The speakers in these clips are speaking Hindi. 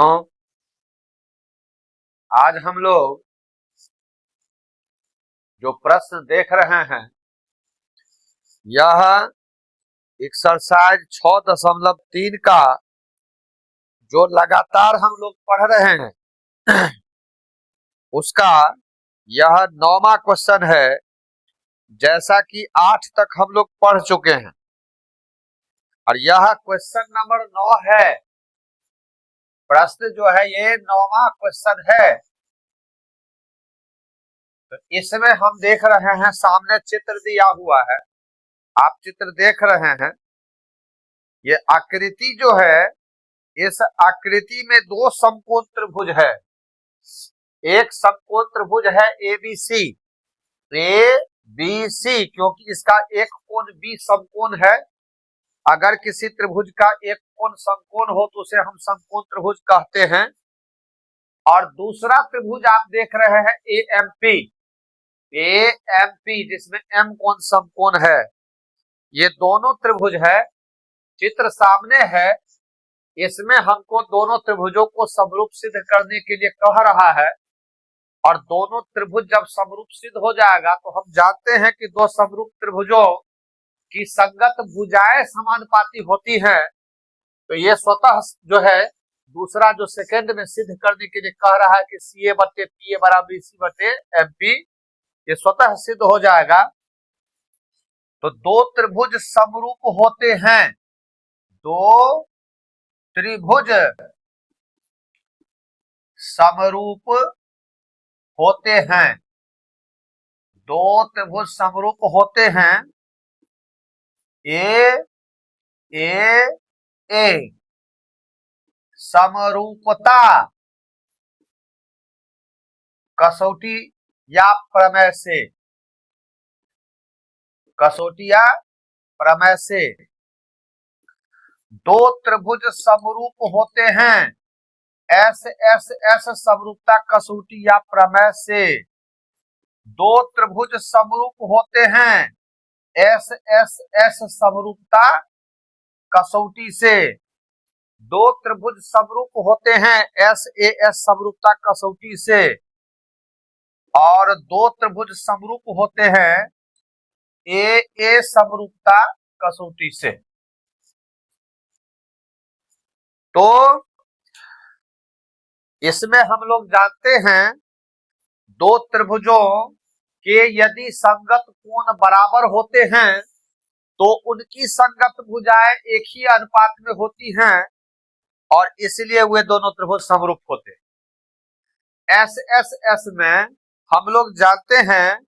हाँ, आज हम लोग जो प्रश्न देख रहे हैं यह एक्सरसाइज 6.3 का जो लगातार हम लोग पढ़ रहे हैं उसका यह 9वां क्वेश्चन है। जैसा कि 8 तक हम लोग पढ़ चुके हैं और यह क्वेश्चन नंबर 9 है। प्रश्न जो है ये 9वां क्वेश्चन है। तो इसमें हम देख रहे हैं सामने चित्र दिया हुआ है, आप चित्र देख रहे हैं। ये आकृति जो है, इस आकृति में दो समकोण त्रिभुज है। एक समकोण त्रिभुज है ABC, ABC क्योंकि इसका एक कोण B समकोण है। अगर किसी त्रिभुज का एक कोण समकोण हो तो उसे हम समकोण त्रिभुज कहते हैं। और दूसरा त्रिभुज आप देख रहे हैं AMP, AMP जिसमें M कोण समकोण है। ये दोनों त्रिभुज है, चित्र सामने है। इसमें हमको दोनों त्रिभुजों को समरूप सिद्ध करने के लिए कह रहा है। और दोनों त्रिभुज जब समरूप सिद्ध हो जाएगा तो हम जानते हैं कि दो समरूप त्रिभुजों की संगत भुजाएं समानुपाती होती हैं। तो ये स्वतः जो है दूसरा जो सेकंड में सिद्ध करने के लिए कह रहा है कि CA बटे PA बराबर BC बटे MP, ये स्वतः सिद्ध हो जाएगा। तो दो त्रिभुज समरूप होते हैं, दो त्रिभुज समरूप होते हैं, दो त्रिभुज समरूप होते हैं। ए समरूपता कसौटी या प्रमेय से, कसौटी या प्रमेय से दो त्रिभुज समरूप होते हैं। एस समरूपता कसौटी या प्रमेय से दो त्रिभुज समरूप होते हैं। एस समरूपता कसौटी से दो त्रिभुज समरूप होते हैं। एस समरूपता कसौटी से। और दो त्रिभुज समरूप होते हैं ए समरूपता कसौटी से। तो इसमें हम लोग जानते हैं दो त्रिभुजों के यदि संगत कोण बराबर होते हैं तो उनकी संगत भुजाएं एक ही अनुपात में होती हैं और इसलिए वे दोनों त्रिभुज समरूप होते हैं। एस में हम लोग जानते हैं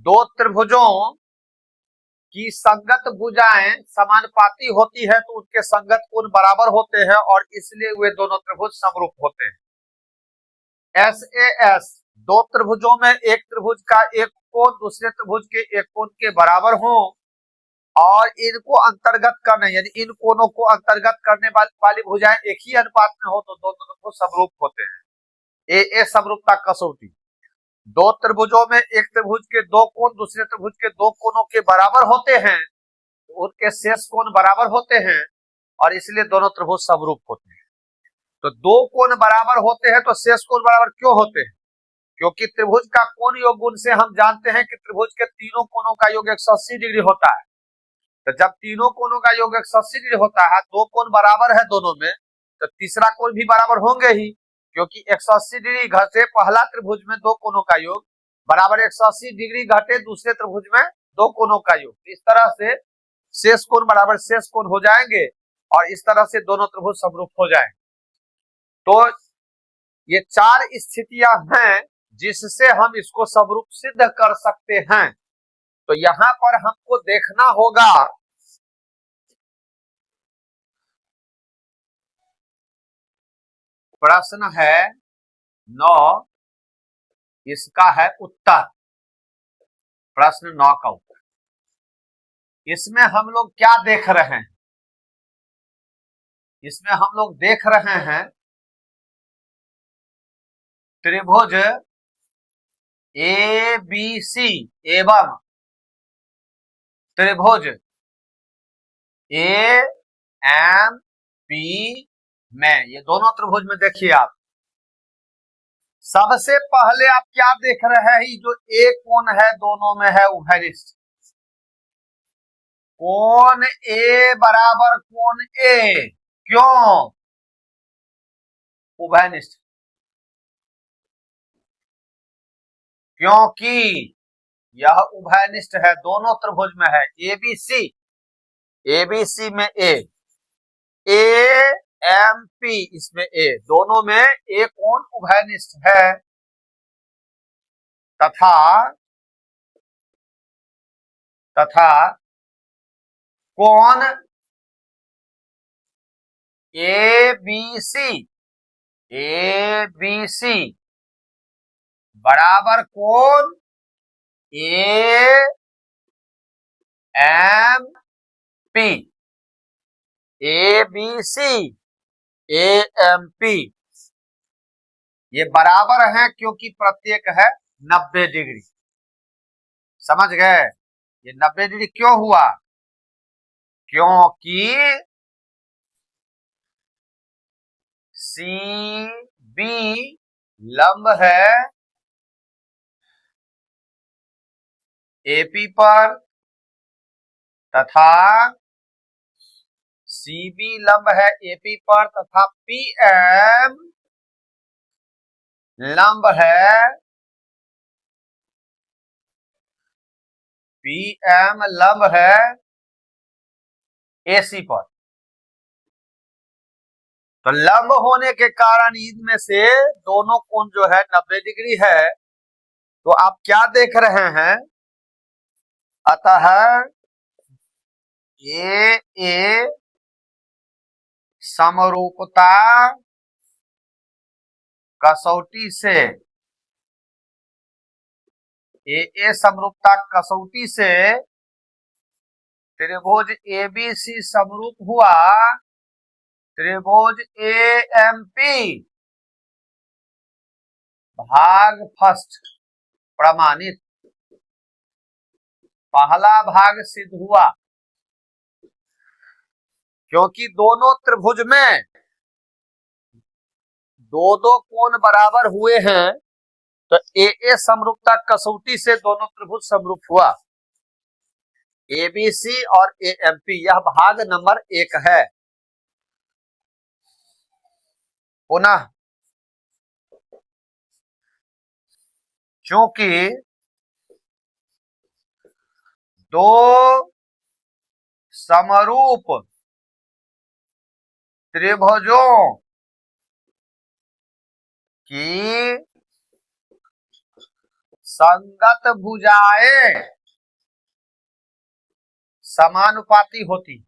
दो त्रिभुजों की संगत भुजाएं समानुपाती होती है तो उनके संगत कोण बराबर होते हैं और इसलिए वे दोनों त्रिभुज समरूप होते हैं। एस दो त्रिभुजों में एक त्रिभुज का एक कोण दूसरे त्रिभुज के एक कोण के बराबर हो और इनको अंतर्गत करने यानी इन कोणों को अंतर्गत करने वाली भुजाएं एक ही अनुपात में हो तो दोनों त्रिभुज समरूप होते हैं। ए समरूपता कसौटी, दो त्रिभुजों में एक त्रिभुज के दो कोण दूसरे त्रिभुज के दो कोणों के बराबर होते हैं तो उनके शेष कोण बराबर होते हैं और इसलिए दोनों त्रिभुज समरूप होते हैं। तो दो कोण बराबर होते हैं तो शेष कोण बराबर क्यों होते हैं? क्योंकि त्रिभुज का कोण योग गुण से हम जानते हैं कि त्रिभुज के तीनों कोणों का योग 180 डिग्री होता है। तो जब तीनों कोणों का योग 180 डिग्री होता है, दो कोण बराबर है दोनों में, तो तीसरा कोण भी बराबर होंगे ही, क्योंकि 180 डिग्री घटे पहला त्रिभुज में दो कोणों का योग बराबर 180 डिग्री घटे दूसरे त्रिभुज में दो कोणों का योग। इस तरह से शेष कोण बराबर शेष कोण हो जाएंगे और इस तरह से दोनों त्रिभुज समरूप हो जाएंगे। तो ये चार स्थितियां हैं जिससे हम इसको समरूप सिद्ध कर सकते हैं। तो यहां पर हमको देखना होगा प्रश्न है 9, इसका है उत्तर, प्रश्न 9 का उत्तर। इसमें हम लोग क्या देख रहे हैं? इसमें हम लोग देख रहे हैं त्रिभुज ABC एवं त्रिभुज AMP में, ये दोनों त्रिभुज में देखिए आप, सबसे पहले आप क्या देख रहे हैं, जो ए कोण है दोनों में है उभयनिष्ठ। कोण ए बराबर कोण ए, क्यों? उभयनिष्ठ, क्योंकि यह उभयनिष्ठ है, दोनों त्रिभुज में है। एबीसी, एबीसी में ए, ए एम पी इसमें ए, दोनों में ए कोण उभयनिष्ठ है। तथा तथा कोण ए बी सी, ए बी सी बराबर कोण A M P, A B C A M P, ये बराबर है क्योंकि प्रत्येक है 90 डिग्री। समझ गए? ये 90 डिग्री क्यों हुआ? क्योंकि सी बी लंब है एपी पर तथा सीबी लंब है एपी पर तथा पीएम लंब है, पीएम लंब है एसी पर। तो लंब होने के कारण इनमें से दोनों कोण जो है 90 डिग्री है। तो आप क्या देख रहे हैं? अतः ए समरूपता कसौटी से, ए समरूपता कसौटी से त्रिभुज एबीसी समरूप हुआ त्रिभुज एएमपी भाग फर्स्ट प्रमाणित, पहला भाग सिद्ध हुआ। क्योंकि दोनों त्रिभुज में दो दो कोण बराबर हुए हैं, तो ए समरूपता कसौटी से दोनों त्रिभुज समरूप हुआ। एबीसी और एएमपी यह भाग नंबर 1 है। पुनः चूंकि दो समरूप त्रिभुजों की संगत भुजाएं समानुपाती होती,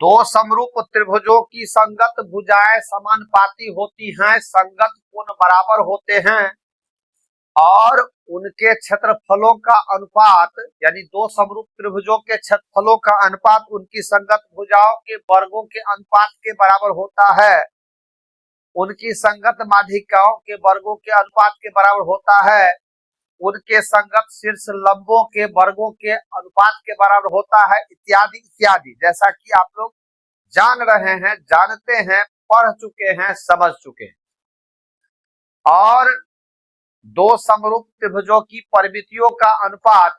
दो समरूप त्रिभुजों की संगत भुजाएं समानुपाती होती हैं, संगत कोण बराबर होते हैं और उनके क्षेत्रफलों का अनुपात, यानी दो समरूप त्रिभुजों के क्षेत्रफलों का अनुपात उनकी संगत भुजाओं के वर्गों के अनुपात के बराबर होता है, उनकी संगत माध्यिकाओं के वर्गों के अनुपात के बराबर होता है, उनके संगत शीर्ष लंबों के वर्गों के अनुपात के बराबर होता है, इत्यादि इत्यादि। जैसा कि आप लोग जान रहे हैं, जानते हैं, पढ़ चुके हैं, समझ चुके हैं। और दो समरूप त्रिभुजों की परिमितियों का अनुपात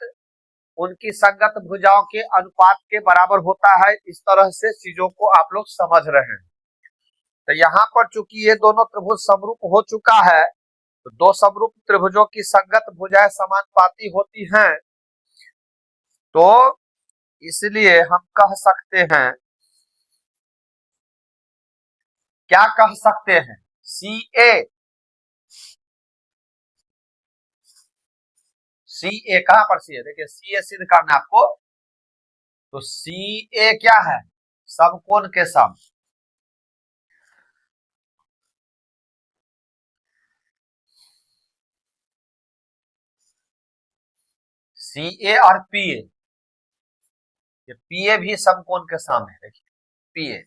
उनकी संगत भुजाओं के अनुपात के बराबर होता है। इस तरह से चीजों को आप लोग समझ रहे हैं। तो यहाँ पर चूंकि ये दोनों त्रिभुज समरूप हो चुका है, तो दो समरूप त्रिभुजों की संगत भुजाएं समानुपाती होती हैं, तो इसलिए हम कह सकते हैं, क्या कह सकते हैं? सी ए कहां पर सी है? देखिए सी ए सिद्ध करना आपको, तो सी ए क्या है? समकोण के सम। सी ए और पी ए, पी ए भी समकोण के सम है। देखिए पी ए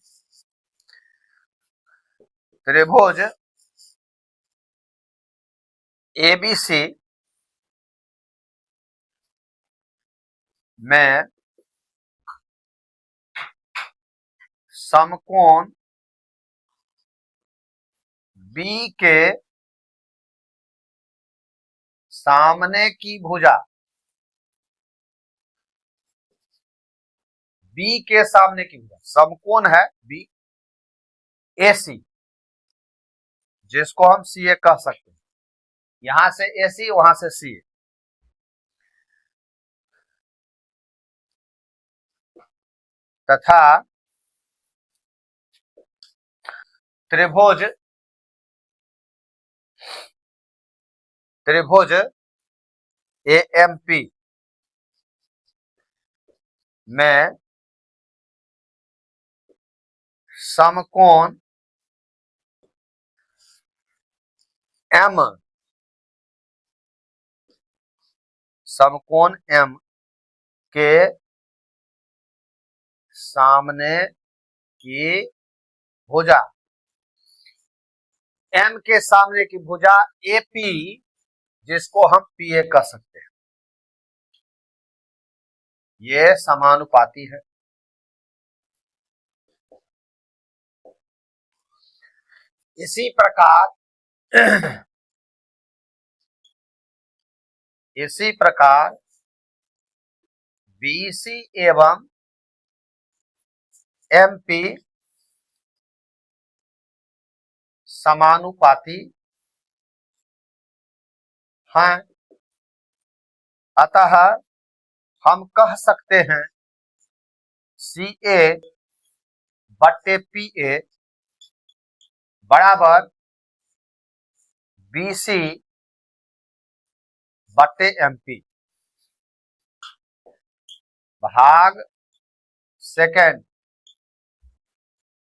त्रिभुज एबीसी में समकोण बी के सामने की भुजा, बी के सामने की भुजा समकोण है बी, एसी, जिसको हम सीए कह सकते हैं, यहां से एसी वहां से सीए, तथा त्रिभुज एएमपी में समकोण एम, समकोण एम के सामने की भुजा, एम के सामने की भुजा एपी, जिसको हम पीए कह सकते हैं, ये समानुपाती है। इसी प्रकार बीसी एवं एमपी समानुपाती हैं, अतः हम कह सकते हैं CA बट्टे PA बराबर BC बट्टे MP। भाग सेकंड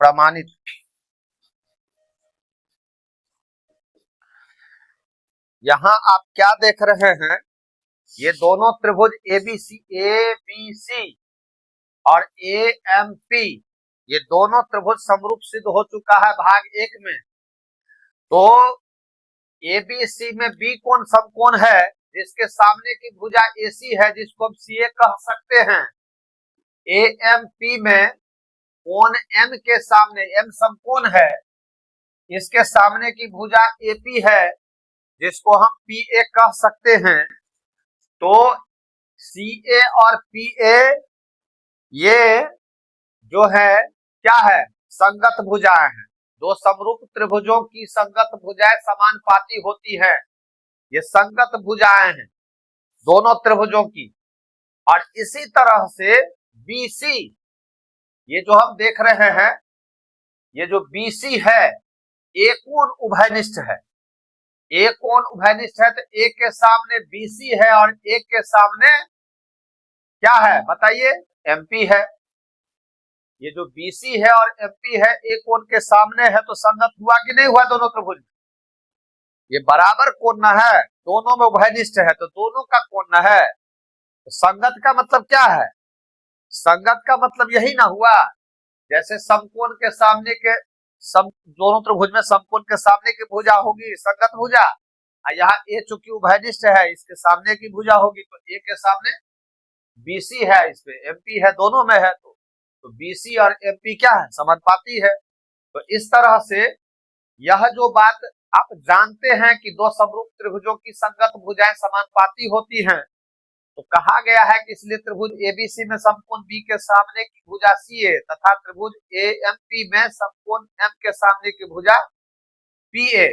प्रमाणित। यहां आप क्या देख रहे हैं, ये दोनों त्रिभुज ABC और AMP, ये दोनों त्रिभुज समरूप सिद्ध हो चुका है भाग 1 में। तो ABC में बी कोण समकोण है, जिसके सामने की भुजा AC है, जिसको हम CA कह सकते हैं। AMP में कोण M के सामने, M समकोण है, इसके सामने की भुजा AP है, जिसको हम PA कह सकते हैं। तो CA और PA ये जो है क्या है, संगत भुजाएं हैं। दो समरूप त्रिभुजों की संगत भुजाएं समानुपाती होती है, ये संगत भुजाएं हैं दोनों त्रिभुजों की। और इसी तरह से BC, ये जो हम देख रहे हैं, ये जो BC है एक कोण उभयनिष्ठ है, एक कोण उभयनिष्ठ है, तो एक के सामने BC है और एक के सामने क्या है बताइए, MP है। ये जो BC है और MP है एक कोण के सामने है, तो संगत हुआ कि नहीं हुआ दोनों त्रिभुज में? ये बराबर कोण है, दोनों में उभयनिष्ठ है, तो दोनों का कोण है। तो संगत का मतलब क्या है, संगत का मतलब यही ना हुआ, जैसे समकोण के सामने के दोनों त्रिभुज में समकोण के सामने की भुजा होगी संगत भुजा, यहाँ ए चूंकि उभयनिष्ठ है, इसके सामने की भुजा होगी, तो ए के सामने BC है, इस पे MP है, दोनों में है, तो BC और MP क्या है, समानुपाती है। तो इस तरह से यह जो बात आप जानते हैं कि दो समरूप त्रिभुजों की संगत भुजाएं समानुपाती होती हैं, तो कहा गया है कि इसलिए त्रिभुज ABC में समकोण B के सामने की भुजा CA तथा त्रिभुज AMP में समकोण M के सामने की भुजा PA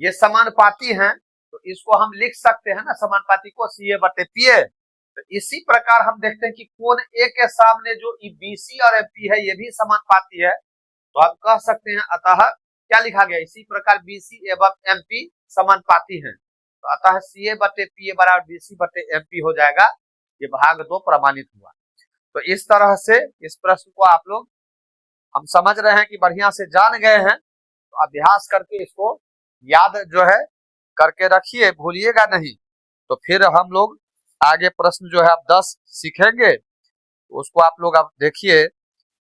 ये समानुपाती हैं। तो इसको हम लिख सकते हैं ना, समानुपाती को CA बटे PA। तो इसी प्रकार हम देखते हैं कि कोण A के सामने जो BC और MP है ये भी समानुपाती है, तो आप कह सकते हैं अतः क्या लिखा गया, इसी प्रकार BC एवं MP समानुपाती हैं, तो अतः CA बटे PA बराबर BC बटे MP हो जाएगा। ये भाग 2 प्रमाणित हुआ। तो इस तरह से इस प्रश्न को आप लोग हम समझ रहे हैं कि बढ़िया से जान गए हैं, तो अभ्यास करके इसको याद जो है करके रखिए, भूलिएगा नहीं। तो फिर हम लोग आगे प्रश्न जो है आप 10 सीखेंगे, तो उसको आप लोग अब देखिए,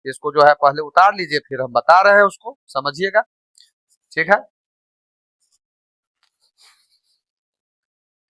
इसको जो है पहले उतार लीजिए, फिर हम बता रहे हैं उसको समझिएगा, ठीक है।